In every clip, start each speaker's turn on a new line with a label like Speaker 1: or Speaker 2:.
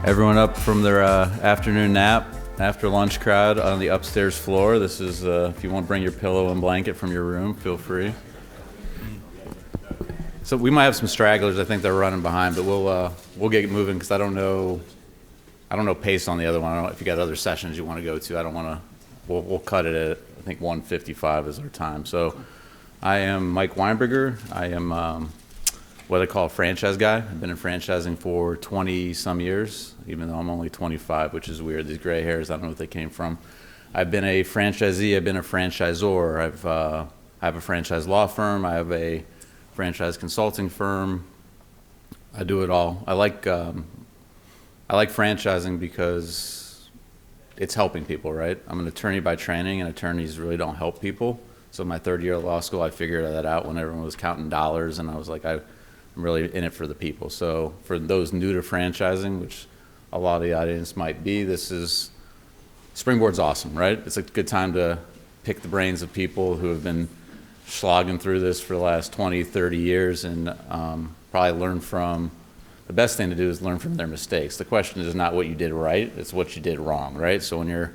Speaker 1: Everyone up from their afternoon nap, after lunch crowd on the upstairs floor. This is, if you want to bring your pillow and blanket from your room, feel free. So we might have some stragglers. I think they're running behind, but we'll get moving because I don't know pace on the other one. I don't know if you got other sessions you want to go to. I don't want to. We'll cut it at, I think 1:55 is our time. So I am Mike Weinberger. I am what I call a franchise guy. I've been in franchising for 20 some years, even though I'm only 25, which is weird. These gray hairs, I don't know what they came from. I've been a franchisee. I've been a franchisor. I have a franchise law firm. I have a franchise consulting firm. I do it all. I like franchising because it's helping people, right? I'm an attorney by training, and attorneys really don't help people. So my third year of law school, I figured that out when everyone was counting dollars, and I was like, I'm really in it for the people. So for those new to franchising, which a lot of the audience might be, Springboard's awesome, right? It's a good time to pick the brains of people who have been slogging through this for the last 20, 30 years and probably learn from, the best thing to do is learn from their mistakes. The question is not what you did right, it's what you did wrong, right? So when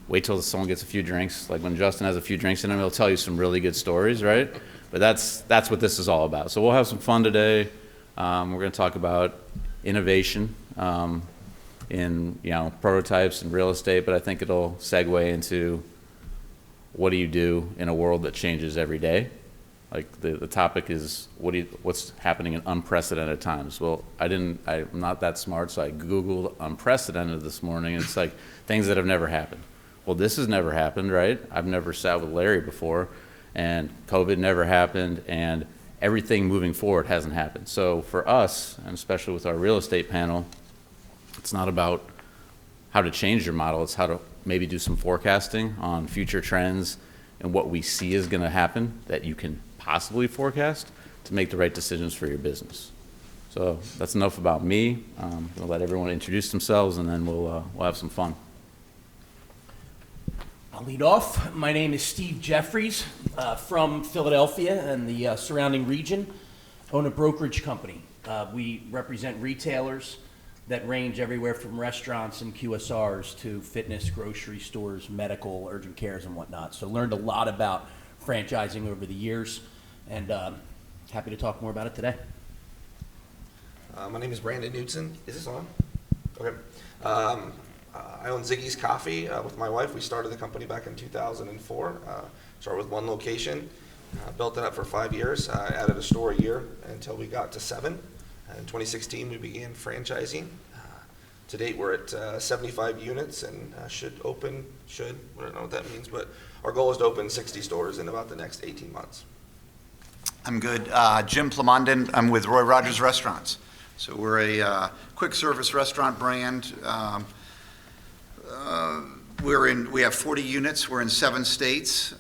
Speaker 1: wait till someone gets a few drinks, like when Justin has a few drinks in him, he'll tell you some really good stories, right? But that's what this is all about. So we'll have some fun today. We're going to talk about innovation in prototypes and real estate, but I think it'll segue into what do you do in a world that changes every day? Like the topic is what's happening in unprecedented times. Well, I'm not that smart, so I Googled unprecedented this morning, and it's like things that have never happened. Well, this has never happened, right? I've never sat with Larry before, and COVID never happened, and everything moving forward hasn't happened. So for us, and especially with our real estate panel, it's not about how to change your model, it's how to maybe do some forecasting on future trends and what we see is going to happen that you can possibly forecast to make the right decisions for your business. So that's enough about me. I'll let everyone introduce themselves, and then we'll have some fun.
Speaker 2: I'll lead off. My name is Steve Jeffries from Philadelphia and the surrounding region. Own a brokerage company. We represent retailers that range everywhere from restaurants and QSRs to fitness, grocery stores, medical, urgent cares, and whatnot. So learned a lot about franchising over the years, and happy to talk more about it today.
Speaker 3: My name is Brandon Knudsen. Is this on? Okay. I own Ziggy's Coffee with my wife. We started the company back in 2004. Started with one location, built it up for 5 years. Added a store a year until we got to 7. In 2016, we began franchising. To date, we're at 75 units and I don't know what that means, but our goal is to open 60 stores in about the next 18 months.
Speaker 4: I'm good. Jim Plamondon. I'm with Roy Rogers Restaurants. So we're a quick service restaurant brand. We have 40 units. We're in 7 states.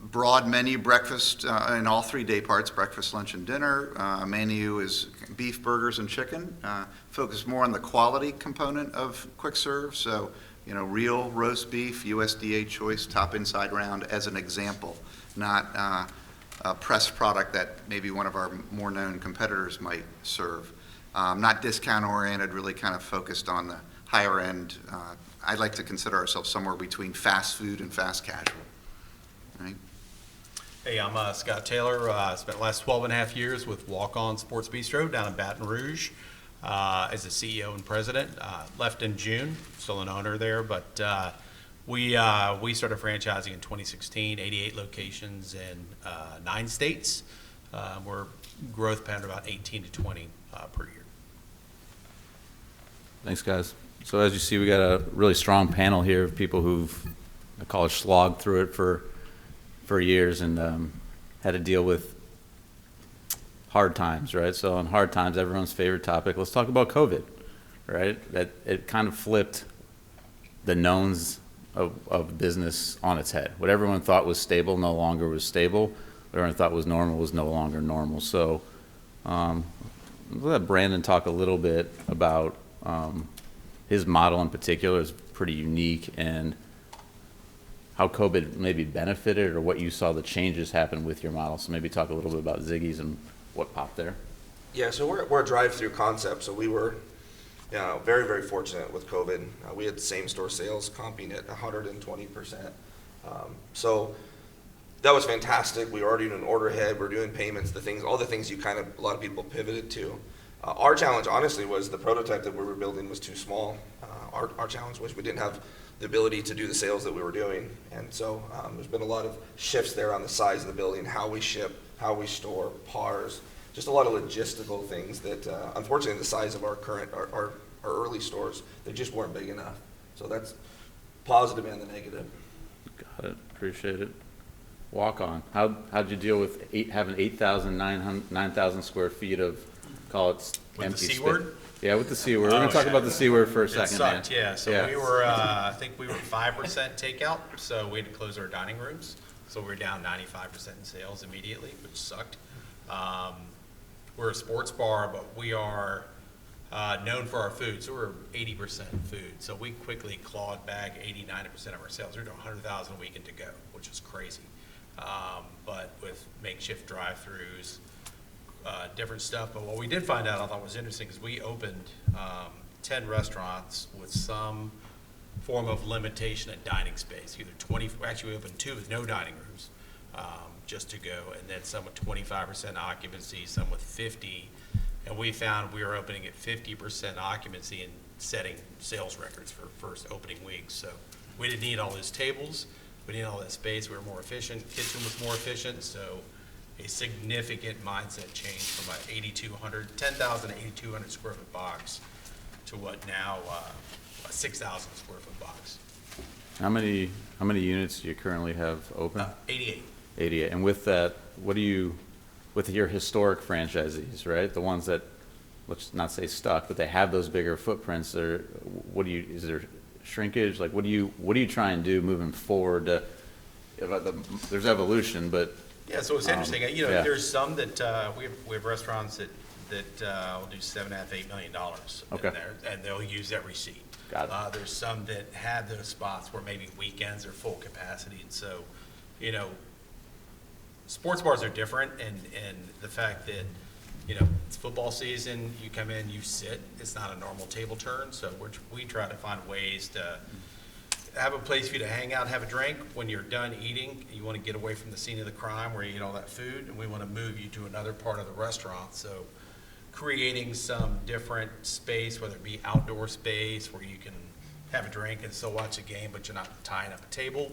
Speaker 4: Broad menu, breakfast in all 3 day parts, breakfast, lunch, and dinner. Menu is beef, burgers, and chicken. Focus more on the quality component of quick serve. So, real roast beef, USDA choice, top inside round as an example, not a pressed product that maybe one of our more known competitors might serve. Not discount oriented, really kind of focused on the higher end. I'd like to consider ourselves somewhere between fast food and fast casual. Right?
Speaker 5: Hey, I'm Scott Taylor. Spent the last 12 and a half years with Walk On Sports Bistro down in Baton Rouge as the CEO and president. Left in June, still an owner there, but we started franchising in 2016, 88 locations in 9 states. We're growth pattern about 18 to 20 per year.
Speaker 1: Thanks, guys. So as you see, we got a really strong panel here of people who've, I call it, slogged through it for years and had to deal with hard times, right? So on hard times, everyone's favorite topic, let's talk about COVID, right? That it kind of flipped the knowns of business on its head. What everyone thought was stable no longer was stable. What everyone thought was normal was no longer normal. So we'll let Brandon talk a little bit about his model in particular is pretty unique, and how COVID maybe benefited or what you saw the changes happen with your model. So maybe talk a little bit about Ziggy's and what popped there.
Speaker 3: Yeah, so we're a drive-through concept. So we were Yeah, very, very fortunate with COVID. We had same-store sales comping at 120%. So that was fantastic. We were already doing order ahead, we're doing payments, all the things a lot of people pivoted to. Our challenge, honestly, was the prototype that we were building was too small. Our challenge was we didn't have the ability to do the sales that we were doing. And so there's been a lot of shifts there on the size of the building, how we ship, how we store, PARs, just a lot of logistical things that, unfortunately, the size of our early stores, they just weren't big enough. So that's positive and the negative.
Speaker 1: Got it. Appreciate it. Walk on. How'd you deal with having 9,000 square feet of, call it
Speaker 5: With
Speaker 1: empty
Speaker 5: the C
Speaker 1: space?
Speaker 5: word?
Speaker 1: Yeah, with the C word. We're gonna talk about the C word for a
Speaker 5: It
Speaker 1: second,
Speaker 5: sucked,
Speaker 1: man.
Speaker 5: yeah. So we were, I think we were 5% takeout, so we had to close our dining rooms. So we were down 95% in sales immediately, which sucked. We're a sports bar, but we are known for our food, so we're 80% food. So we quickly clawed back 80, 90% of our sales. We're doing 100,000 a week in to go, which is crazy. But with makeshift drive-throughs, different stuff. But what we did find out, I thought was interesting, is we opened 10 restaurants with some form of limitation at dining space. Either 20, actually we opened 2 with no dining rooms, just to go, and then some with 25% occupancy, some with 50. And we found we were opening at 50% occupancy and setting sales records for first opening weeks. So we didn't need all those tables. We didn't need all that space. We were more efficient. Kitchen was more efficient. So a significant mindset change from an 10,000 to 8,200 square foot box to what now a 6,000 square foot box.
Speaker 1: How many units do you currently have open?
Speaker 5: 88.
Speaker 1: 88. And with that, what do you, with your historic franchisees, right? The ones that, let's not say stuck, but they have those bigger footprints. Is there shrinkage? Like, what do you try and do moving forward? There's evolution, but
Speaker 5: Yeah, so it's interesting.
Speaker 1: yeah.
Speaker 5: There's some that we have restaurants that will do $7.5, $8 million
Speaker 1: Okay.
Speaker 5: in there, and they'll use every seat.
Speaker 1: Got it.
Speaker 5: There's some that have those spots where maybe weekends are full capacity, and so, sports bars are different, and the fact that, it's football season, you come in, you sit, it's not a normal table turn, so we try to find ways to have a place for you to hang out, have a drink. When you're done eating, you want to get away from the scene of the crime where you eat all that food, and we want to move you to another part of the restaurant. So creating some different space, whether it be outdoor space where you can have a drink and still watch a game, but you're not tying up a table.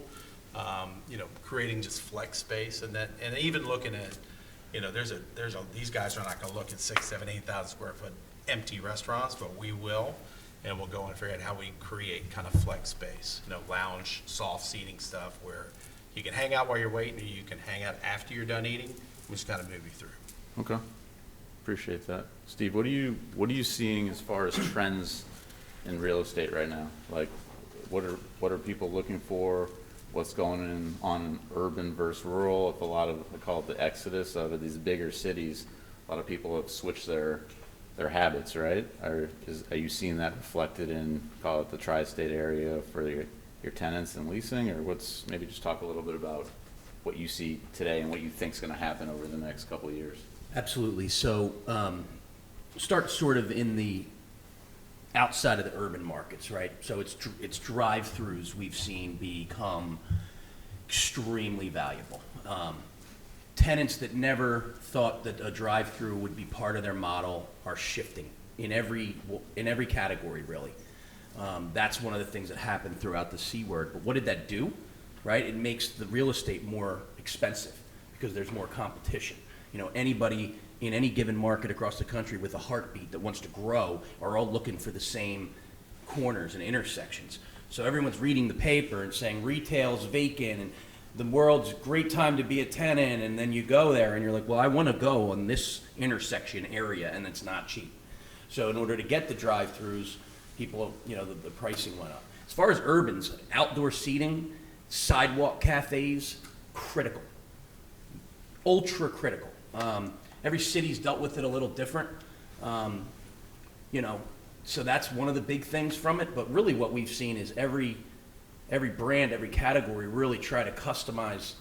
Speaker 5: Creating just flex space, and even looking at, these guys are not going to look at 6,000, 7,000, 8,000 square foot empty restaurants, but we will. And we'll go and figure out how we create kind of flex space, lounge, soft seating stuff where you can hang out while you're waiting, or you can hang out after you're done eating. We just kind of move you through.
Speaker 1: Okay. Appreciate that. Steve, what are you seeing as far as trends in real estate right now? Like, what are people looking for? What's going on urban versus rural? With a lot of, I call it the exodus of these bigger cities, a lot of people have switched their habits, right? Are you seeing that reflected in, call it the tri-state area for your tenants and leasing, or maybe just talk a little bit about what you see today and what you think is going to happen over the next couple of years?
Speaker 2: Absolutely. So start sort of in the outside of the urban markets, right? So it's drive-throughs we've seen become extremely valuable. Tenants that never thought that a drive-through would be part of their model are shifting in every category, really. That's one of the things that happened throughout the C word. But what did that do? Right? It makes the real estate more expensive because there's more competition. Anybody in any given market across the country with a heartbeat that wants to grow are all looking for the same corners and intersections. So everyone's reading the paper and saying retail's vacant and the world's a great time to be a tenant, and then you go there and you're like, well, I want to go on this intersection area, and it's not cheap. So in order to get the drive-throughs, people, the pricing went up. As far as urbans, outdoor seating, sidewalk cafes, critical, ultra critical. Every city's dealt with it a little different, so that's one of the big things from it. But really what we've seen is every brand, every category really try to customize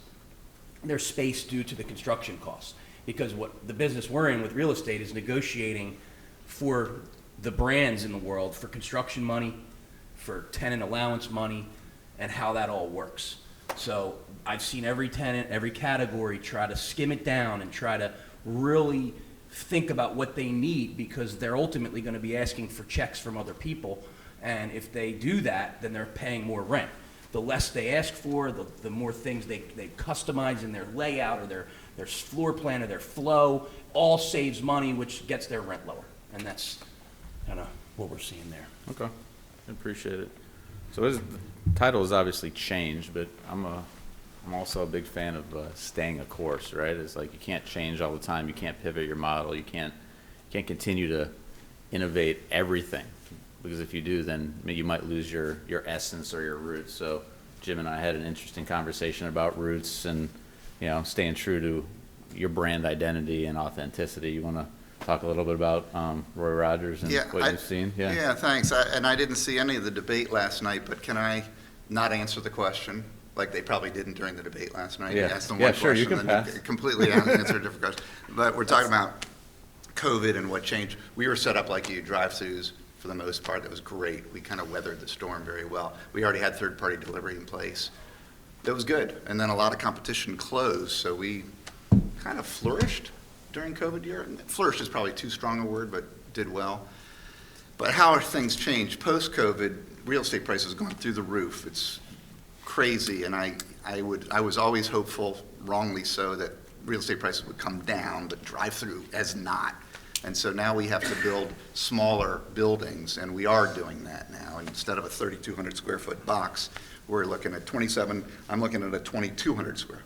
Speaker 2: their space due to the construction costs. Because what the business we're in with real estate is negotiating for the brands in the world for construction money, for tenant allowance money, and how that all works. So I've seen every tenant, every category try to skim it down and try to really think about what they need, because they're ultimately going to be asking for checks from other people. And if they do that, then they're paying more rent. The less they ask for, the more things they customize in their layout or their floor plan or their flow, all saves money, which gets their rent lower. And that's kind of what we're seeing there.
Speaker 1: Okay, I appreciate it. So the title has obviously changed, but I'm also a big fan of staying a course, right? It's like you can't change all the time. You can't pivot your model. You can't continue to innovate everything, because if you do, then you might lose your essence or your roots. So Jim and I had an interesting conversation about roots and, you know, staying true to your brand identity and authenticity. You want to talk a little bit about Roy Rogers and what you've seen?
Speaker 4: Yeah, thanks. I didn't see any of the debate last night, but can I not answer the question like they probably didn't during the debate last night?
Speaker 1: Yeah,
Speaker 4: Ask them
Speaker 1: yeah,
Speaker 4: one
Speaker 1: sure, you
Speaker 4: question,
Speaker 1: can
Speaker 4: then
Speaker 1: pass.
Speaker 4: completely answer a different question. But we're talking about COVID and what changed. We were set up like you, drive-throughs for the most part. That was great. We kind of weathered the storm very well. We already had third-party delivery in place. That was good. And then a lot of competition closed, so we kind of flourished during COVID year. Flourished is probably too strong a word, but did well. But how are things changed? Post-COVID, real estate prices gone through the roof. It's crazy, and I was always hopeful, wrongly so, that real estate prices would come down, but drive-through has not. And so now we have to build smaller buildings, and we are doing that now. Instead of a 3,200 square foot box, we're looking at I'm looking at a 2,200 square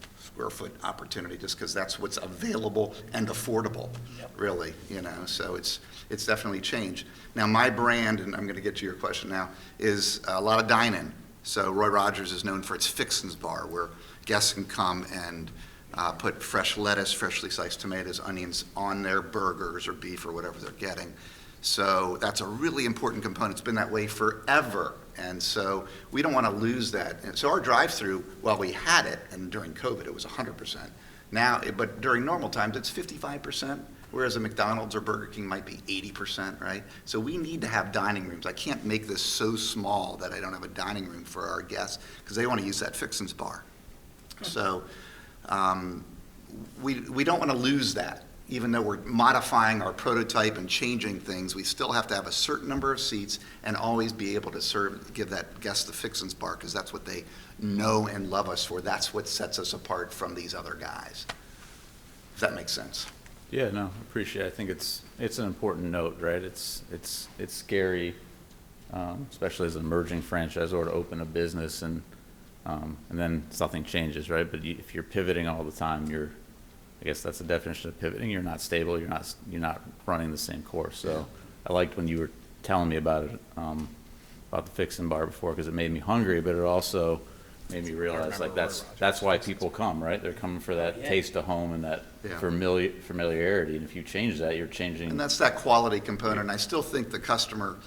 Speaker 4: foot opportunity, just because that's what's available and affordable, really, you know. So it's definitely changed. Now my brand, and I'm going to get to your question now, is a lot of dine-in. So Roy Rogers is known for its Fixins Bar, where guests can come and put fresh lettuce, freshly sliced tomatoes, onions on their burgers or beef or whatever they're getting. So that's a really important component. It's been that way forever. And so we don't want to lose that. And so our drive-through, while we had it, and during COVID it was 100%. Now, but during normal times it's 55%, whereas a McDonald's or Burger King might be 80%, right? So we need to have dining rooms. I can't make this so small that I don't have a dining room for our guests, because they want to use that Fixins Bar. So we don't want to lose that. Even though we're modifying our prototype and changing things, we still have to have a certain number of seats and always be able to give that guest the Fixins Bar, because that's what they know and love us for. That's what sets us apart from these other guys. If that makes sense.
Speaker 1: Yeah, no, appreciate it. I think it's an important note, right? It's scary, especially as an emerging franchisor, to open a business and then something changes, right? But if you're pivoting all the time, I guess that's the definition of pivoting. You're not stable. You're not running the same course. So I liked when you were telling me about it, about the Fixin' Bar before, because it made me hungry, but it also made me realize like that's why people come, right? They're coming for that taste of home and that familiarity. And if you change that, you're changing.
Speaker 4: And that's that quality component. And I still think the customer,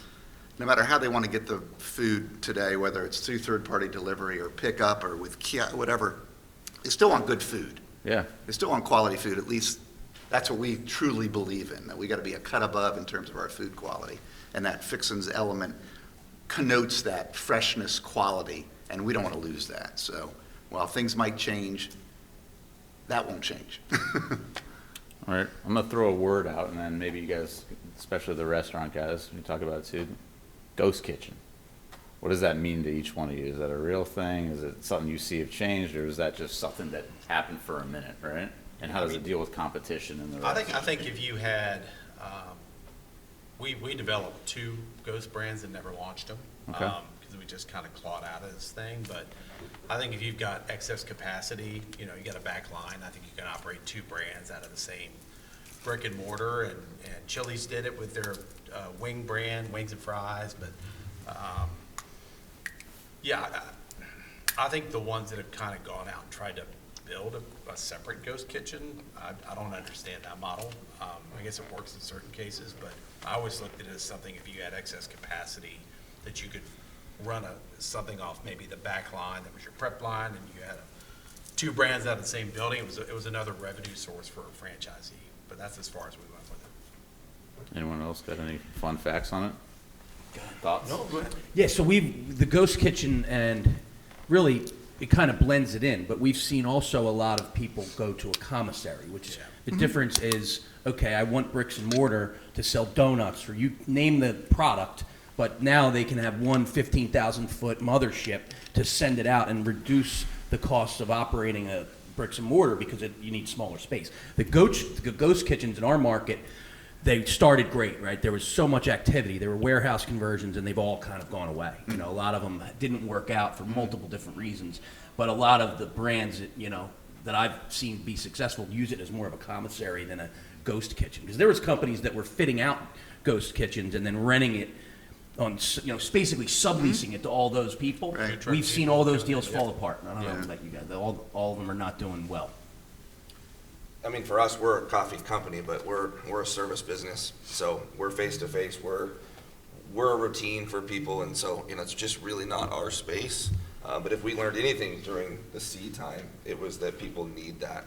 Speaker 4: no matter how they want to get the food today, whether it's through third-party delivery or pickup or with whatever, they still want good food.
Speaker 1: Yeah.
Speaker 4: They still want quality food. At least that's what we truly believe in, that we got to be a cut above in terms of our food quality. And that Fixins element connotes that freshness, quality, and we don't want to lose that. So while things might change, that won't change.
Speaker 1: All right, I'm gonna throw a word out, and then maybe you guys, especially the restaurant guys, you talk about it too. Ghost kitchen. What does that mean to each one of you? Is that a real thing? Is it something you see have changed, or is that just something that happened for a minute, right? And how does it deal with competition in the restaurant?
Speaker 5: I think if you had, we developed 2 ghost brands and never launched them.
Speaker 1: Okay.
Speaker 5: Because we just kind of clawed out of this thing. But I think if you've got excess capacity, you got a back line, I think you can operate 2 brands out of the same brick and mortar. And Chili's did it with their wing brand, wings and fries. But yeah, I think the ones that have kind of gone out and tried to build a separate ghost kitchen, I don't understand that model. I guess it works in certain cases, but I always looked at it as something, if you had excess capacity, that you could run something off maybe the back line that was your prep line, and you had 2 brands out of the same building. It was another revenue source for a franchisee, but that's as far as we went with it.
Speaker 1: Anyone else got any fun facts on it? Thoughts?
Speaker 3: No, go ahead.
Speaker 2: Yeah, so the ghost kitchen, and really, it kind of blends it in, but we've seen also a lot of people go to a commissary, which is, the difference is, okay, I want bricks and mortar to sell donuts, or you name the product, but now they can have one 15,000-foot mothership to send it out and reduce the cost of operating a bricks and mortar because you need smaller space. The ghost kitchens in our market, they started great, right? There was so much activity. There were warehouse conversions, and they've all kind of gone away. You know, a lot of them didn't work out for multiple different reasons, but a lot of the brands that, that I've seen be successful use it as more of a commissary than a ghost kitchen. Because there was companies that were fitting out ghost kitchens and then renting it on, basically subleasing it to all those people.
Speaker 4: Right.
Speaker 2: We've seen all those deals fall apart. I don't know about you guys. All of them are not doing well.
Speaker 3: I mean, for us, we're a coffee company, but we're a service business. So we're face to face. We're a routine for people, and so it's just really not our space. But if we learned anything during the seed time, it was that people need that.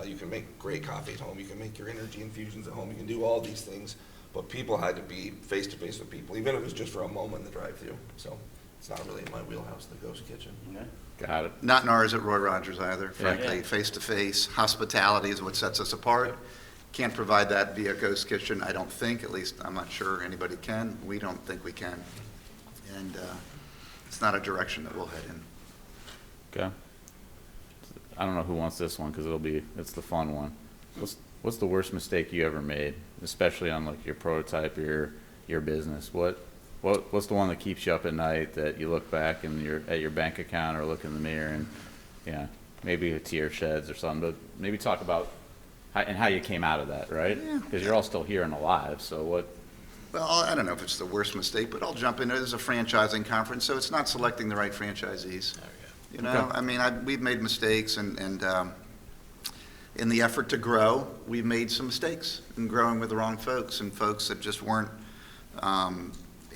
Speaker 3: You can make great coffee at home. You can make your energy infusions at home. You can do all these things, but people had to be face to face with people, even if it was just for a moment in the drive-through. So it's not really in my wheelhouse, the ghost kitchen.
Speaker 2: Okay.
Speaker 1: Got it.
Speaker 4: Not in ours at Roy Rogers either, frankly. Face-to-face, hospitality is what sets us apart. Can't provide that via ghost kitchen, I don't think, at least I'm not sure anybody can. We don't think we can. And it's not a direction that we'll head in.
Speaker 1: Okay. I don't know who wants this one because it's the fun one. What's the worst mistake you ever made, especially on like your prototype or your business? What's the one that keeps you up at night that you look back and you're at your bank account or look in the mirror and maybe a tear sheds or something, but maybe talk about how you came out of that, right? Because you're all still here and alive, so what?
Speaker 4: Well, I don't know if it's the worst mistake, but I'll jump in. It is a franchising conference, so it's not selecting the right franchisees.
Speaker 1: Okay.
Speaker 4: I mean, we've made mistakes, and in the effort to grow, we've made some mistakes in growing with the wrong folks and folks that just weren't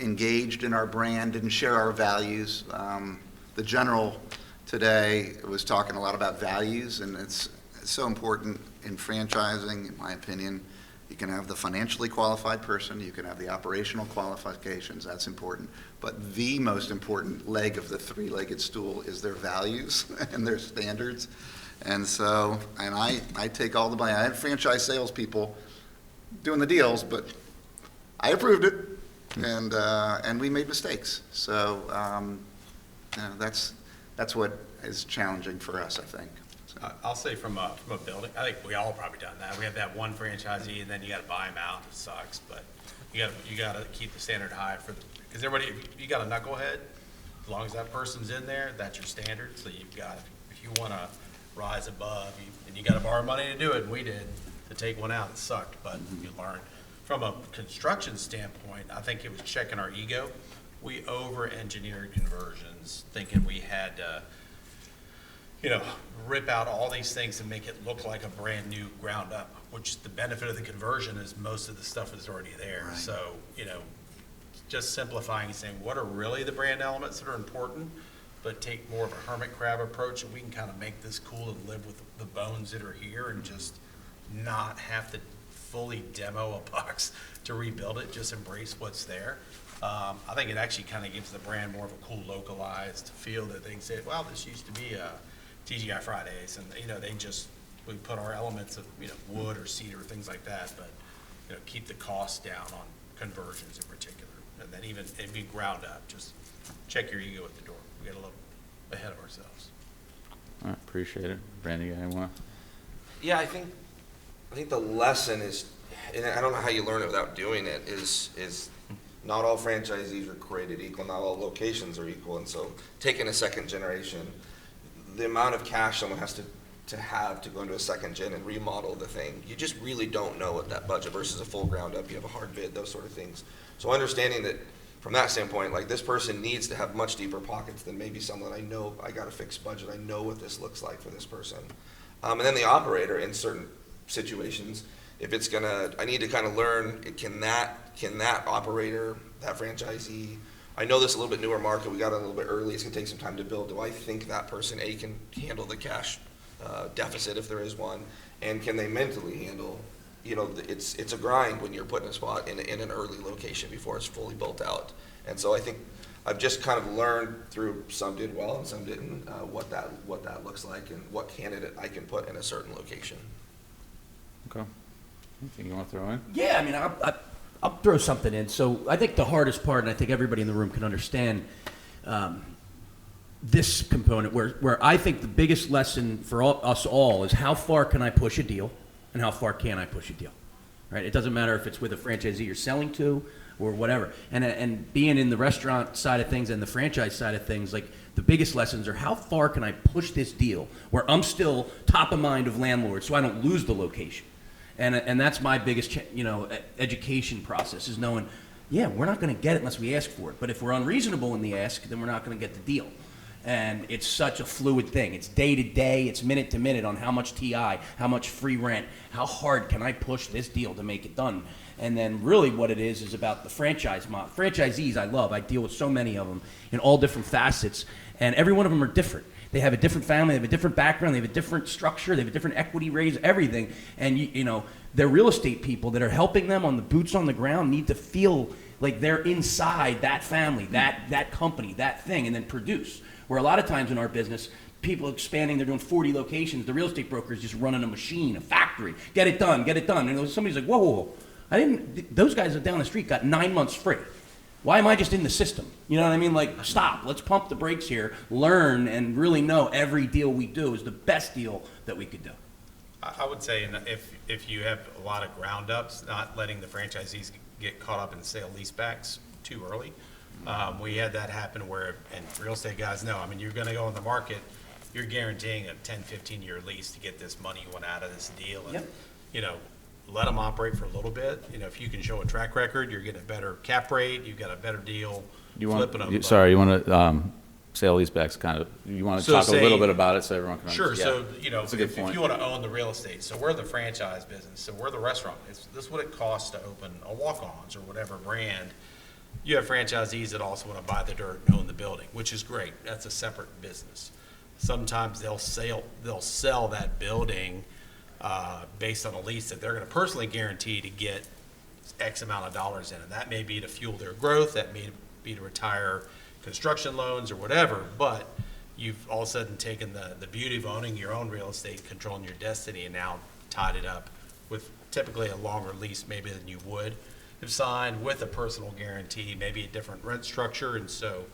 Speaker 4: engaged in our brand, didn't share our values. The general today was talking a lot about values, and it's so important in franchising, in my opinion. You can have the financially qualified person, you can have the operational qualifications, that's important. But the most important leg of the three-legged stool is their values and their standards. And so, I take all the blame. I had franchise salespeople doing the deals, but I approved it, and we made mistakes. So, that's what is challenging for us, I think.
Speaker 5: I'll say from a building, I think we all probably done that. We have that one franchisee, and then you got to buy them out. It sucks, but you got to keep the standard high because everybody. You got a knucklehead. As long as that person's in there, that's your standard. So you've got, if you want to rise above, and you got to borrow money to do it. And we did to take one out. It sucked, but you learned. From a construction standpoint, I think it was checking our ego. We over-engineered conversions, thinking we had to, rip out all these things and make it look like a brand new ground up, which the benefit of the conversion is most of the stuff is already there.
Speaker 4: Right.
Speaker 5: So, just simplifying and saying what are really the brand elements that are important, but take more of a hermit crab approach, and we can kind of make this cool and live with the bones that are here and just not have to fully demo a box to rebuild it, just embrace what's there. I think it actually kind of gives the brand more of a cool localized feel that they can say, well, this used to be a TGI Fridays, and we put our elements of wood or cedar, things like that, but keep the cost down on conversions in particular, and then even ground up. Just check your ego at the door. We get a little ahead of ourselves.
Speaker 1: All right, appreciate it. Brandy, anyone?
Speaker 3: Yeah, I think the lesson is, and I don't know how you learn it without doing it, is not all franchisees are created equal, not all locations are equal, and so taking a second generation, the amount of cash someone has to have to go into a second gen and remodel the thing, you just really don't know what that budget versus a full ground up, you have a hard bid, those sort of things. So understanding that from that standpoint, like this person needs to have much deeper pockets than maybe someone I know, I got a fixed budget, I know what this looks like for this person. And then the operator in certain situations, if it's I need to kind of learn, can that operator, that franchisee, I know this is a little bit newer market, we got it a little bit early, it's gonna take some time to build. Do I think that person, can handle the cash deficit if there is one, and can they mentally handle it's a grind when you're putting a spot in an early location before it's fully built out. And so I think I've just kind of learned through, some did well and some didn't, what that looks like and what candidate I can put in a certain location.
Speaker 1: Okay. Anything you want to throw in?
Speaker 2: Yeah, I mean, I'll throw something in. So I think the hardest part, and I think everybody in the room can understand this component, where I think the biggest lesson for us all is how far can I push a deal and how far can I push a deal, right? It doesn't matter if it's with a franchisee you're selling to or whatever. And being in the restaurant side of things and the franchise side of things, like the biggest lessons are how far can I push this deal where I'm still top of mind of landlords so I don't lose the location. And that's my biggest, education process is knowing, yeah, we're not going to get it unless we ask for it. But if we're unreasonable in the ask, then we're not going to get the deal. And it's such a fluid thing. It's day to day, it's minute to minute on how much TI, how much free rent, how hard can I push this deal to make it done. And then really what it is about the franchise model. Franchisees I love. I deal with so many of them in all different facets. And every one of them are different. They have a different family, they have a different background, they have a different structure, they have a different equity raise, everything. And they're real estate people that are helping them on the boots on the ground need to feel like they're inside that family, that company, that thing, and then produce. Where a lot of times in our business, people expanding, they're doing 40 locations, the real estate broker is just running a machine, a factory, get it done. And somebody's like, whoa, those guys are down the street got 9 months free. Why am I just in the system? You know what I mean? Like, stop. Let's pump the brakes here, learn, and really know every deal we do is the best deal that we could do.
Speaker 5: I would say if you have a lot of ground ups, not letting the franchisees get caught up in sale leasebacks too early. We had that happen where, and real estate guys know, I mean, you're going to go on the market, you're guaranteeing a 10, 15-year lease to get this money you want out of this deal. And, let them operate for a little bit. If you can show a track record, you're getting a better cap rate, you've got a better deal.
Speaker 1: You
Speaker 5: flipping
Speaker 1: want
Speaker 5: them.
Speaker 1: you want to sale leasebacks kind of, you want to
Speaker 5: So
Speaker 1: talk a little
Speaker 5: say-
Speaker 1: bit about it so everyone can
Speaker 5: Sure,
Speaker 1: understand?
Speaker 5: so,
Speaker 1: That's a good
Speaker 5: if
Speaker 1: point.
Speaker 5: you want to own the real estate, so we're the franchise business, so we're the restaurant. This is what it costs to open a Walk-Ons or whatever brand. You have franchisees that also want to buy the dirt and own the building, which is great. That's a separate business. Sometimes they'll sell that building based on a lease that they're going to personally guarantee to get X amount of dollars in it. That may be to fuel their growth, that may be to retire construction loans or whatever, but you've all of a sudden taken the beauty of owning your own real estate, controlling your destiny, and now tied it up with typically a longer lease maybe than you would have signed, with a personal guarantee, maybe a different rent structure. And so,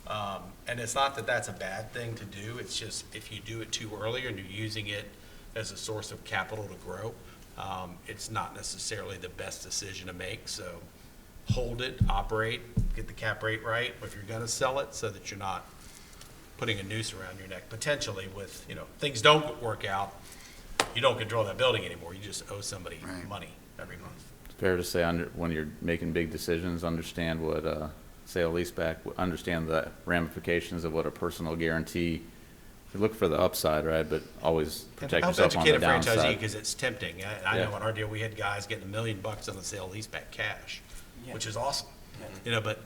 Speaker 5: and it's not that that's a bad thing to do, it's just if you do it too early and you're using it as a source of capital to grow, it's not necessarily the best decision to make. So hold it, operate, get the cap rate right if you're going to sell it, so that you're not putting a noose around your neck potentially with, things don't work out, you don't control that building anymore, you just owe somebody
Speaker 4: Right.
Speaker 5: money every month.
Speaker 1: It's fair to say when you're making big decisions, understand what sale leaseback, understand the ramifications of what a personal guarantee. You look for the upside, right? But always protect yourself on the
Speaker 5: Educate a franchisee
Speaker 1: downside.
Speaker 5: because it's tempting. I
Speaker 1: Yeah.
Speaker 5: know in our deal, we had guys getting $1 million on the sale leaseback cash, which is awesome. But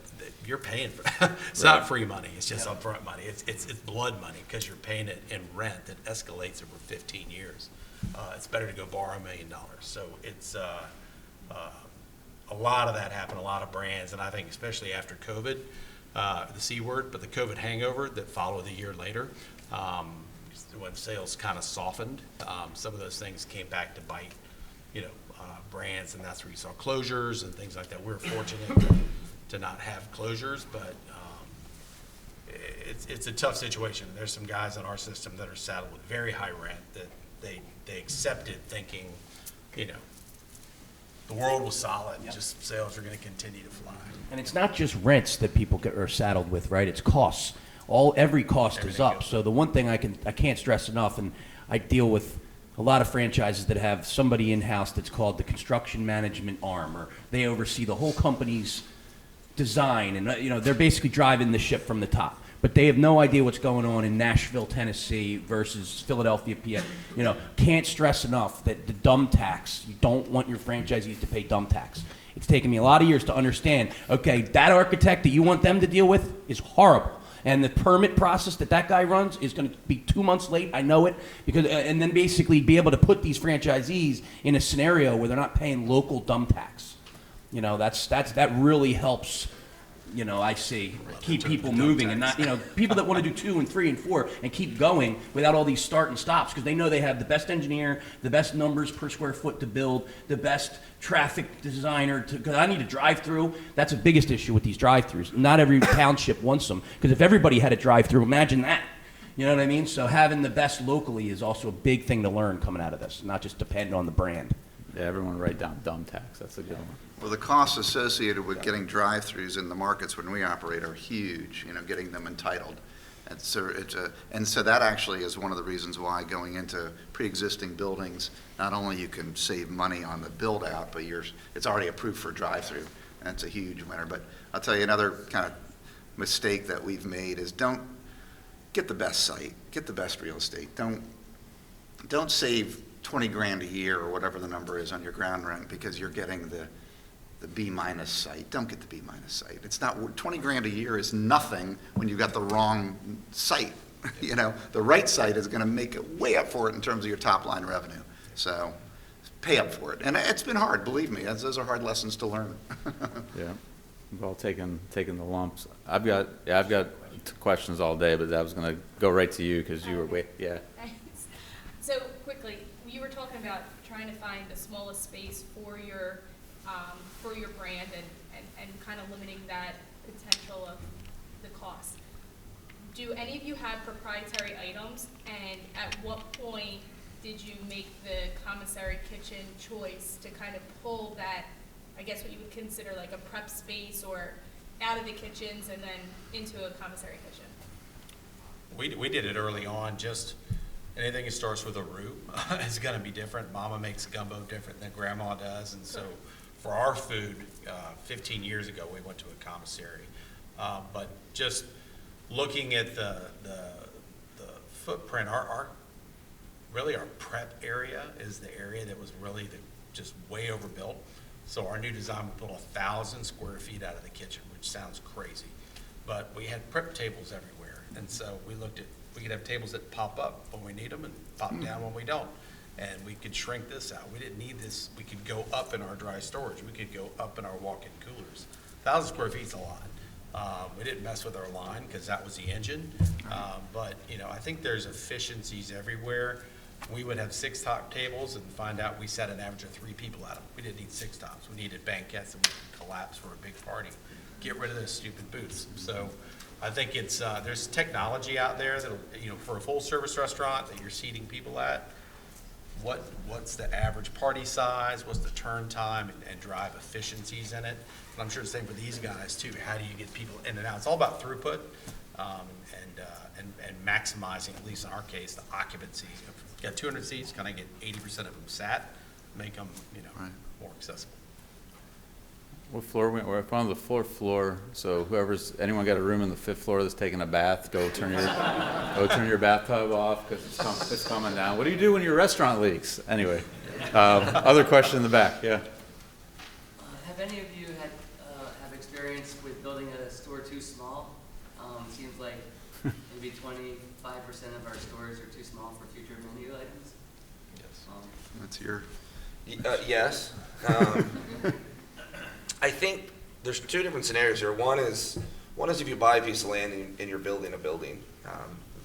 Speaker 5: you're paying for it. It's not free money. It's just upfront money. It's blood money because you're paying it in rent that escalates over 15 years. It's better to go borrow $1 million. So it's a lot of that happened, a lot of brands, and I think especially after COVID, the C word, but the COVID hangover that followed the year later, when sales kind of softened, some of those things came back to bite, brands, and that's where you saw closures and things like that. We're fortunate to not have closures, but it's a tough situation. There's some guys in our system that are saddled with very high rent that they accepted thinking, the world was solid, just sales are going to continue to fly.
Speaker 2: And it's not just rents that people are saddled with, right? It's costs. Every cost is
Speaker 5: Everything
Speaker 2: up.
Speaker 5: goes
Speaker 2: So the one thing I can't stress enough, and I deal with a lot of franchises that have somebody in-house that's called the construction management arm, or they oversee the whole company's design, and they're basically driving the ship from the top. But they have no idea what's going on in Nashville, Tennessee versus Philadelphia, PA. Can't stress enough that the dumb tax, you don't want your franchisees to pay dumb tax. It's taken me a lot of years to understand, okay, that architect that you want them to deal with is horrible. And the permit process that guy runs is going to be 2 months late. I know it because, and then basically be able to put these franchisees in a scenario where they're not paying local dump tax. You know, that really helps. You know, I see, keep people moving and not, you know, people that want to do 2 and 3 and 4 and keep going without all these start and stops because they know they have the best engineer, the best numbers per square foot to build, the best traffic designer to, because I need a drive-through. That's the biggest issue with these drive-throughs. Not every township wants them because if everybody had a drive-through, imagine that. You know what I mean? So having the best locally is also a big thing to learn coming out of this, not just depend on the brand.
Speaker 1: Yeah, everyone write down dumb tax. That's a good one.
Speaker 4: Well, the costs associated with getting drive-throughs in the markets when we operate are huge, you know, getting them entitled. And so that actually is one of the reasons why going into pre-existing buildings, not only you can save money on the build-out, but it's already approved for drive-through. That's a huge winner. But I'll tell you another kind of mistake that we've made is don't get the best site, get the best real estate. Don't save 20 grand a year or whatever the number is on your ground rent because you're getting the B- site. Don't get the B- site. It's not, 20 grand a year is nothing when you've got the wrong site. You know, the right site is going to make it way up for it in terms of your top line revenue. So pay up for it. And it's been hard, believe me. Those are hard lessons to learn.
Speaker 1: Yeah, we've all taken the lumps. I've got questions all day, but I was going to go right to you because you were yeah.
Speaker 6: So quickly, you were talking about trying to find the smallest space for your brand and kind of limiting that potential of the cost. Do any of you have proprietary items, and at what point did you make the commissary kitchen choice to kind of pull that, I guess what you would consider like a prep space or out of the kitchens and then into a commissary kitchen?
Speaker 5: We did it early on, just anything that starts with a root is going to be different. Mama makes gumbo different than grandma does, and so for our food, 15 years ago, we went to a commissary. But just looking at the footprint, our prep area is the area that was really just way overbuilt. So our new design would pull 1,000 square feet out of the kitchen, which sounds crazy. But we had prep tables everywhere, and so we could have tables that pop up when we need them and pop down when we don't. And we could shrink this out. We didn't need this. We could go up in our dry storage. We could go up in our walk-in coolers. 1,000 square feet is a lot. We didn't mess with our line because that was the engine. But, you know, I think there's efficiencies everywhere. We would have 6 top tables and find out we set an average of 3 people at them. We didn't need 6 tops. We needed banquettes that we could collapse for a big party. Get rid of those stupid booths. So I think it's there's technology out there that, you know, for a full service restaurant that you're seating people at, what's the average party size, what's the turn time, and drive efficiencies in it. And I'm sure the same for these guys too. How do you get people in and out? It's all about throughput and maximizing, at least in our case, the occupancy. If you got 200 seats, kind of get 80% of them sat, make them, you know,
Speaker 4: Right.
Speaker 5: more accessible.
Speaker 1: What floor? We're on the 4th floor. So anyone got a room in the 5th floor that's taking a bath? Go turn your bathtub off because it's coming down. What do you do when your restaurant leaks? Anyway, other question in the back. Yeah.
Speaker 7: Have any of you have experience with building a store too small? Seems like maybe 25% of our stores are too small for future menu items.
Speaker 5: Yes.
Speaker 4: That's your.
Speaker 3: Yes. I think there's 2 different scenarios here. One is if you buy a piece of land and you're building a building.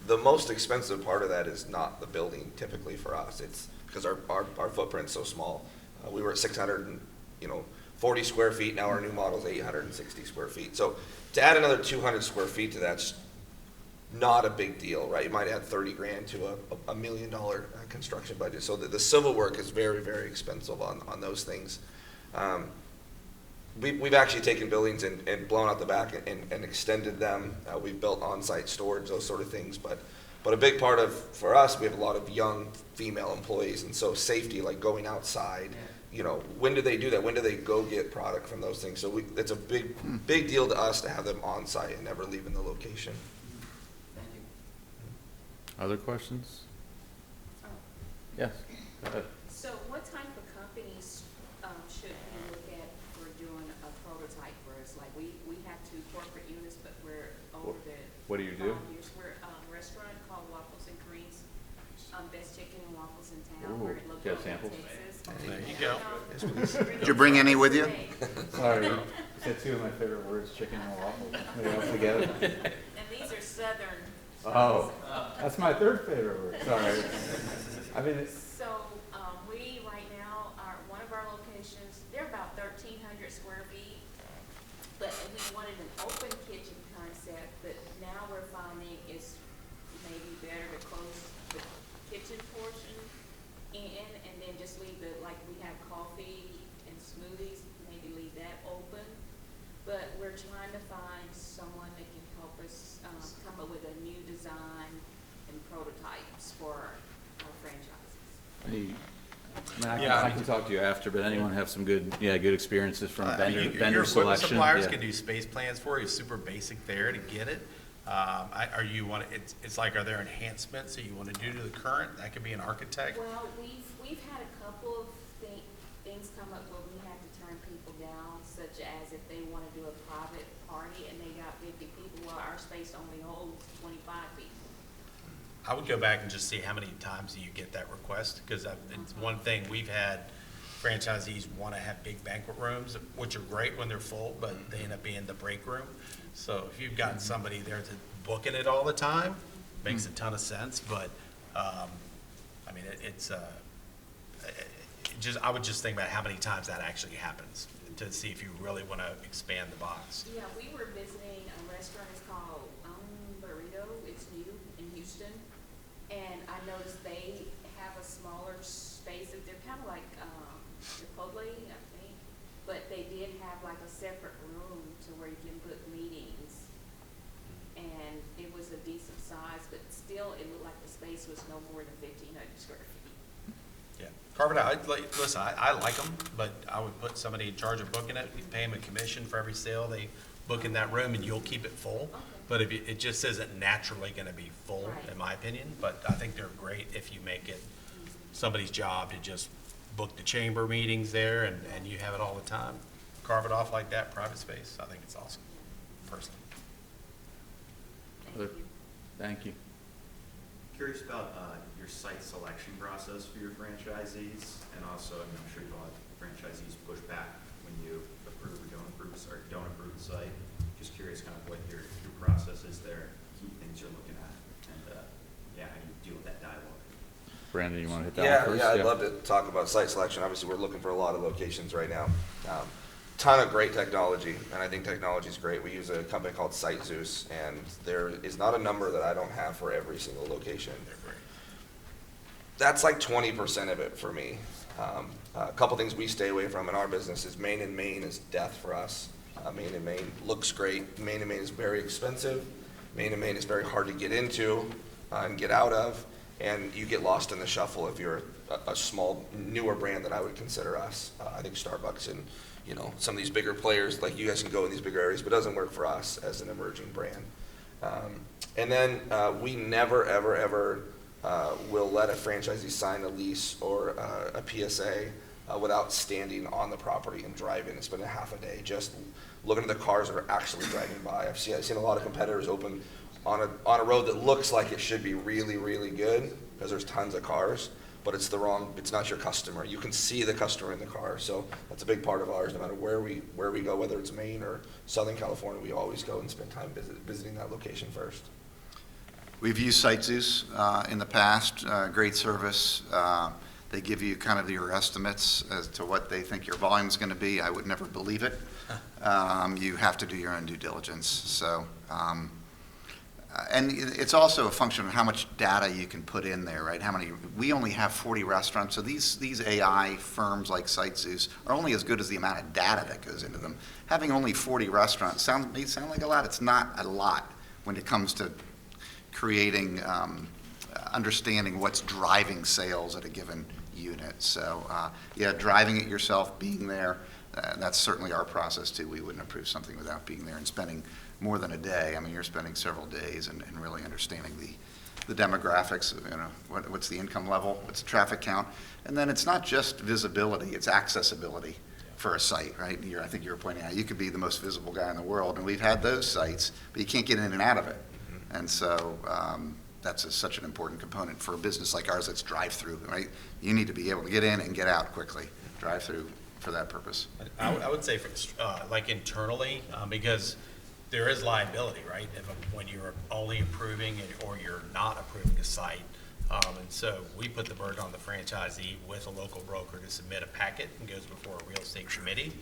Speaker 3: The most expensive part of that is not the building typically for us. It's because our footprint's so small. We were at 640 square feet. Now our new model is 860 square feet. So to add another 200 square feet to that's not a big deal, right? You might add 30 grand to a $1 million construction budget. So the civil work is very, very expensive on those things. We've actually taken buildings and blown out the back and extended them. We've built on-site storage, those sort of things. But a big part for us, we have a lot of young female employees, and so safety, like going outside. You know, when do they do that? When do they go get product from those things? So it's a big deal to us to have them on-site and never leaving the location.
Speaker 7: Thank you.
Speaker 1: Other questions? Yes. Go ahead.
Speaker 8: So what type of companies should we look at for doing a prototype? Where it's like we have 2 corporate units, but we're over the.
Speaker 1: What do you do?
Speaker 8: 5 years. We're a restaurant called Waffles and Greens. Best chicken and waffles in town.
Speaker 1: Ooh,
Speaker 8: We're
Speaker 1: do you
Speaker 8: located
Speaker 1: have samples?
Speaker 8: in Texas.
Speaker 5: There you go.
Speaker 4: Did you bring any with you?
Speaker 1: Sorry, you said two of my favorite words, chicken and waffles. Maybe else together.
Speaker 8: And these are southern.
Speaker 1: Oh, that's my third favorite word. Sorry. I mean,
Speaker 8: So, we right now are, one of our locations, they're about 1,300 square feet. But we wanted an open kitchen concept, but now we're finding it's maybe better to close the kitchen portion in and then just leave the, like we have coffee and smoothies, maybe leave that open. But we're trying to find someone that can help us, come up with a new design and prototypes for our franchises.
Speaker 1: I can talk to you after, but anyone have some good experiences from vendor
Speaker 5: Your
Speaker 1: vendor
Speaker 5: equipment
Speaker 1: selection?
Speaker 5: suppliers
Speaker 1: Yeah.
Speaker 5: can do space plans for you, super basic there to get it. Are you want, it's like, are there enhancements that you want to do to the current? That could be an architect.
Speaker 8: Well, we've had a couple of things come up where we had to turn people down, such as if they want to do a private party and they got 50 people, well, our space only holds 25 people.
Speaker 5: I would go back and just see how many times do you get that request, because it's one thing, we've had franchisees want to have big banquet rooms, which are great when they're full, but they end up being the break room. So if you've got somebody there to booking it all the time, makes a ton of sense, but, I mean, I would just think about how many times that actually happens, to see if you really want to expand the box.
Speaker 8: Yeah, we were visiting a restaurant, it's called Burrito, it's new in Houston. And I noticed they have a smaller space, they're kind of like Chipotle, I think. But they did have like a separate room to where you can put meetings. And it was a decent size, but still it looked like the space was no more than 1,500 square feet.
Speaker 5: Yeah, carve it out. Listen, I like them, but I would put somebody in charge of booking it. We pay them a commission for every sale they book in that room, and you'll keep it full.
Speaker 8: Okay.
Speaker 5: But if it just isn't naturally going to be full,
Speaker 8: Right.
Speaker 5: in my opinion. But I think they're great if you make it somebody's job to just book the chamber meetings there, and you have it all the time. Carve it off like that, private space. I think it's awesome, personally.
Speaker 8: Thank you.
Speaker 1: Thank you.
Speaker 9: Curious about your site selection process for your franchisees, and also, I mean, I'm sure you've had franchisees push back when you approve or don't approve the site. Just curious kind of what your process is there, key things you're looking at, and how you deal with that dialogue.
Speaker 1: Brandon, you want to hit that one first?
Speaker 3: I'd love to talk about site selection. Obviously, we're looking for a lot of locations right now. Ton of great technology, and I think technology is great. We use a company called Zees, and there is not a number that I don't have for every single location. That's like 20% of it for me. A couple things we stay away from in our business is main and main is death for us. Main and main looks great. Main and main is very expensive. Main and main is very hard to get into and get out of, and you get lost in the shuffle if you're a small, newer brand that I would consider us. I think Starbucks and some of these bigger players, like you guys can go in these bigger areas, but it doesn't work for us as an emerging brand. And then we never, ever, ever will let a franchisee sign a lease or a PSA without standing on the property and driving and spending half a day just looking at the cars that are actually driving by. I've seen a lot of competitors open on a road that looks like it should be really, really good because there's tons of cars, but it's not your customer. You can see the customer in the car, so that's a big part of ours. No matter where we go, whether it's Maine or Southern California, we always go and spend time visiting that location first.
Speaker 4: We've used Zees in the past, great service. They give you kind of your estimates as to what they think your volume is going to be. I would never believe it. You have to do your own due diligence. So, and it's also a function of how much data you can put in there, right? We only have 40 restaurants, so these AI firms like Zees are only as good as the amount of data that goes into them. Having only 40 restaurants may sound like a lot. It's not a lot when it comes to creating, understanding what's driving sales at a given unit. So, driving it yourself, being there, that's certainly our process too. We wouldn't approve something without being there and spending more than a day. I mean, you're spending several days and really understanding the demographics, what's the income level, what's the traffic count. And then it's not just visibility, it's accessibility for a site, right? I think you were pointing out, you could be the most visible guy in the world, and we've had those sites, but you can't get in and out of it. And so that's such an important component for a business like ours that's drive-through, right? You need to be able to get in and get out quickly, drive-through for that purpose.
Speaker 5: I would say, like internally, because there is liability, right? When you're only approving or you're not approving a site. And so we put the burden on the franchisee with a local broker to submit a packet and goes before a real estate committee.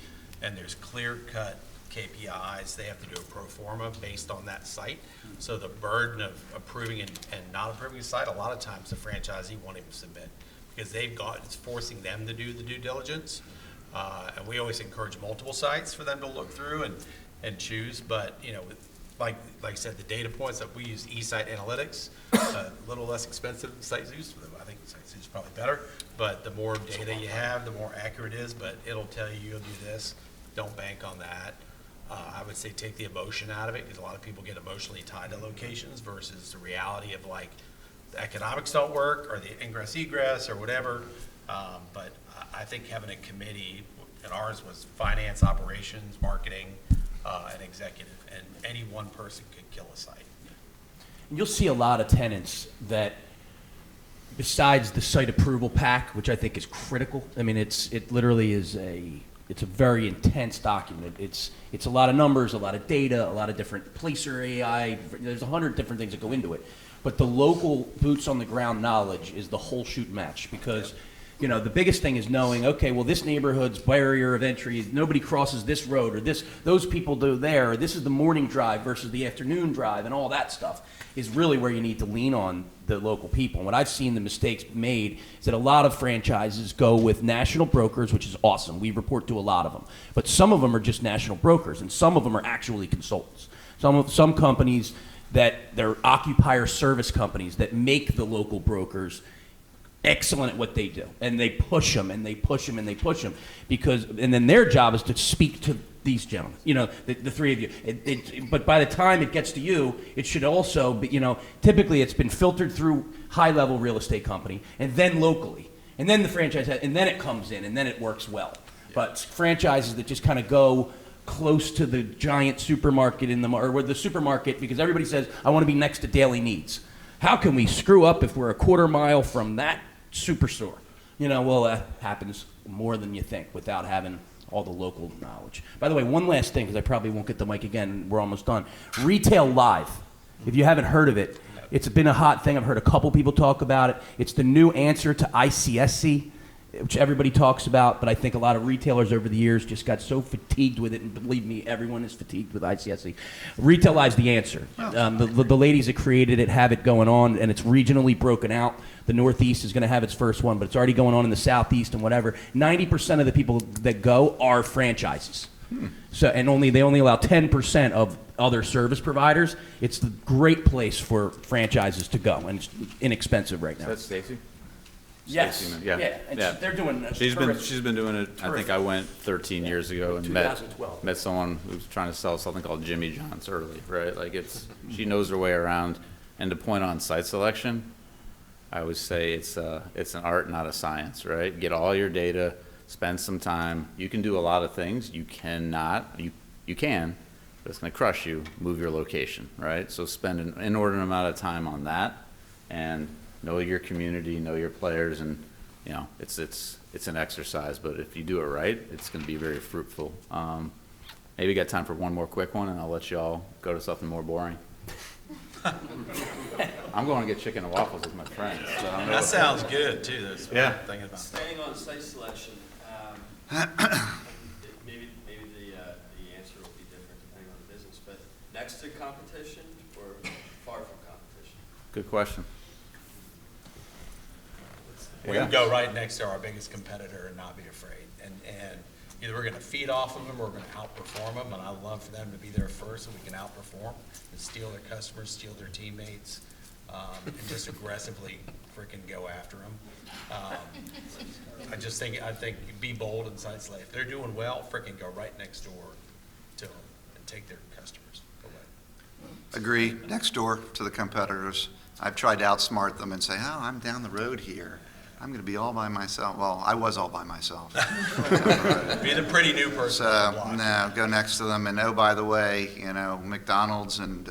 Speaker 5: And there's clear-cut KPIs. They have to do a pro forma based on that site. So the burden of approving and not approving a site, a lot of times the franchisee won't even submit because it's forcing them to do the due diligence. And we always encourage multiple sites for them to look through and choose. But, like I said, the data points that we use, eSite Analytics, a little less expensive than SiteZeus. I think SiteZeus is probably better. But the more data you have, the more accurate it is. But it'll tell you you'll do this. Don't bank on that. I would say take the emotion out of it because a lot of people get emotionally tied to locations versus the reality of like the economics don't work or the ingress egress or whatever. But I think having a committee, and ours was finance, operations, marketing, and executive, and any one person could kill a site.
Speaker 2: And you'll see a lot of tenants that, besides the site approval pack, which I think is critical. I mean, it literally is it's a very intense document. It's a lot of numbers, a lot of data, a lot of different placer AI. There's 100 different things that go into it. But the local boots on the ground knowledge is the whole shoot match because, the biggest thing is knowing, okay, well, this neighborhood's barrier of entry, nobody crosses this road or those people do there, or this is the morning drive versus the afternoon drive and all that stuff is really where you need to lean on the local people. And what I've seen the mistakes made is that a lot of franchises go with national brokers, which is awesome. We report to a lot of them. But some of them are just national brokers, and some of them are actually consultants. Some companies that they're occupier service companies that make the local brokers excellent at what they do, and they push them and they push them and they push them and then their job is to speak to these gentlemen, the three of you. But by the time it gets to you, it should also be, typically it's been filtered through high-level real estate company and then locally, and then the franchise, and then it comes in and then it works well. Yeah. But franchises that just kind of go close to the giant supermarket or the supermarket because everybody says, I want to be next to Daily Needs. How can we screw up if we're a quarter mile from that superstore? Well, that happens more than you think without having all the local knowledge. By the way, one last thing, because I probably won't get the mic again, we're almost done. Retail Live. If you haven't heard of it, it's been a hot thing. I've heard a couple people talk about it. It's the new answer to ICSC, which everybody talks about, but I think a lot of retailers over the years just got so fatigued with it, and believe me, everyone is fatigued with ICSC. Retail Live's the answer. The ladies that created it have it going on, and it's regionally broken out. The Northeast is going to have its first one, but it's already going on in the Southeast and whatever. 90% of the people that go are franchises. So, and they only allow 10% of other service providers. It's the great place for franchises to go, and it's inexpensive right now.
Speaker 1: Is that Stacy?
Speaker 2: Yes.
Speaker 1: Stacy, yeah.
Speaker 2: And
Speaker 1: yeah.
Speaker 2: they're doing it.
Speaker 1: She's been doing it. I think I went 13 years ago and
Speaker 2: 2012.
Speaker 1: met someone who was trying to sell something called Jimmy John's early, right? Like she knows her way around. And to point on site selection, I would say it's an art, not a science, right? Get all your data, spend some time. You can do a lot of things. You can, but it's going to crush you. Move your location, right? So spend an inordinate amount of time on that, and know your community, know your players, and it's an exercise. But if you do it right, it's going to be very fruitful. Maybe got time for one more quick one, and I'll let you all go to something more boring. I'm going to get chicken and waffles with my friends. So
Speaker 5: That sounds good too. That's what I'm thinking about.
Speaker 10: Staying on site selection, maybe the answer will be different depending on the business, but next to competition or far from competition?
Speaker 1: Good question.
Speaker 5: We would go right next to our biggest competitor and not be afraid. And either we're going to feed off of them or we're going to outperform them. And I love for them to be there first so we can outperform and steal their customers, steal their teammates, and just aggressively freaking go after them. I think be bold and site slave. If they're doing well, freaking go right next door to them and take their customers away.
Speaker 4: Agree, next door to the competitors. I've tried to outsmart them and say, oh, I'm down the road here. I'm going to be all by myself. Well, I was all by myself.
Speaker 5: Be the pretty new person.
Speaker 4: So, no, go next to them. And oh, by the way, McDonald's and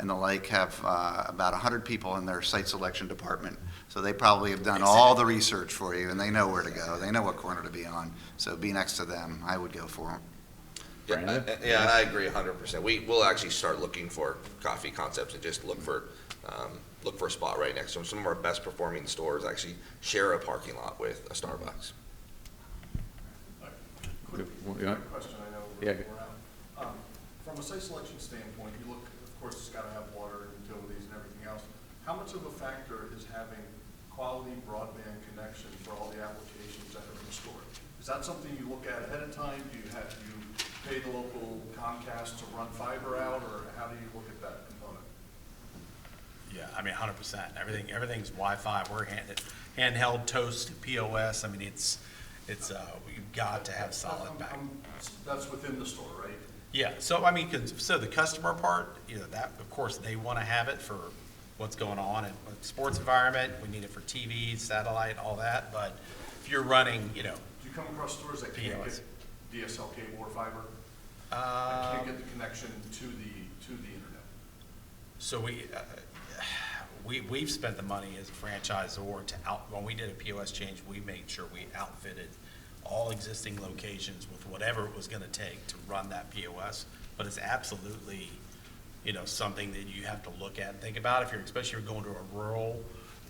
Speaker 4: and the like have about 100 people in their site selection department. So they probably have done all the research for you, and they know where to go. They know what corner to be on. So be next to them. I would go for them.
Speaker 3: Yeah, yeah, I agree 100%. We'll actually start looking for coffee concepts and just look for a spot right next to them. Some of our best performing stores actually share a parking lot with a Starbucks.
Speaker 11: Quick
Speaker 1: Yeah.
Speaker 11: question, I know
Speaker 1: Yeah.
Speaker 11: we're around. From a site selection standpoint, you look, of course, it's got to have water and utilities and everything else. How much of a factor is having quality broadband connection for all the applications that are in the store? Is that something you look at ahead of time? Do you pay the local Comcast to run fiber out, or how do you look at that component?
Speaker 5: Yeah, I mean, 100%. Everything's Wi-Fi. We're handheld toast POS. I mean, it's we've got to have solid back.
Speaker 11: That's within the store, right?
Speaker 5: Yeah, so I mean, so the customer part, that, of course, they want to have it for what's going on in the sports environment. We need it for TV, satellite, all that. But if you're running,
Speaker 11: Do you come across stores that can't
Speaker 5: POS.
Speaker 11: get DSL cable or fiber? That can't get the connection to the internet?
Speaker 5: So we've spent the money as a franchisor when we did a POS change, we made sure we outfitted all existing locations with whatever it was going to take to run that POS. But it's absolutely, something that you have to look at and think about. Especially if you're going to a rural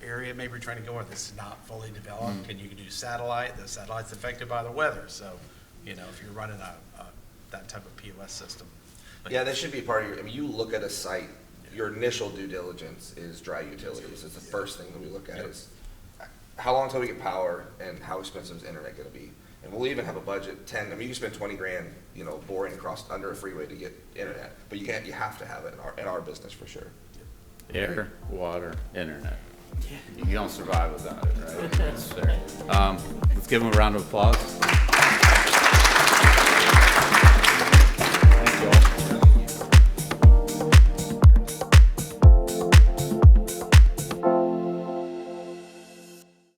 Speaker 5: area, maybe you're trying to go where this is not fully developed, and you can do satellite. The satellite's affected by the weather, so if you're running that type of POS system. But
Speaker 3: Yeah, that should be part of your, you look at a site, your initial due diligence is dry utilities. It's the first thing that we look at is how long until we get power and how expensive is internet gonna be? And we'll even have a budget, you can spend 20 grand, boring across under a freeway to get internet, but you have to have it in our business for sure.
Speaker 1: Air, water, internet. You don't survive without it, right? That's fair. Let's give them a round of applause.